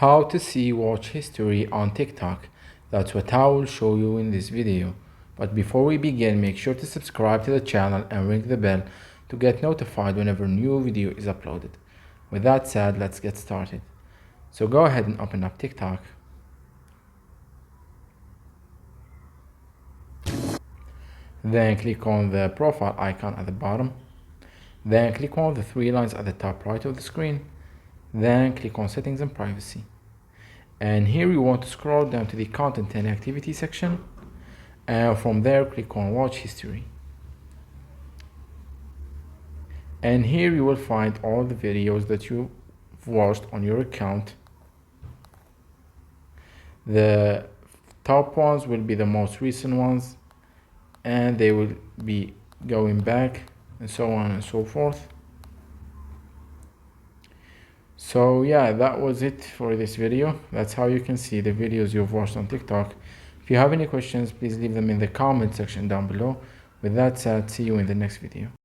How to see watch history on TikTok. That's what I will show you in this video. But before we begin, make sure to subscribe to the channel and ring the bell to get notified whenever new video is uploaded. With that said, let's get started. So go ahead and open up TikTok. Then click on the profile icon at the bottom. Then click on the three lines at the top right of the screen. Then click on settings and privacy. And here you want to scroll down to the content and activity section, and from there click on watch history. And here you will find all the videos that you've watched on your account. The top ones will be the most recent ones, and they will be going back and so on and so forth. So yeah, that was it for this video. That's how you can see the videos you've watched on TikTok. If you have any questions, please leave them in the comment section down below. With that said, see you in the next video.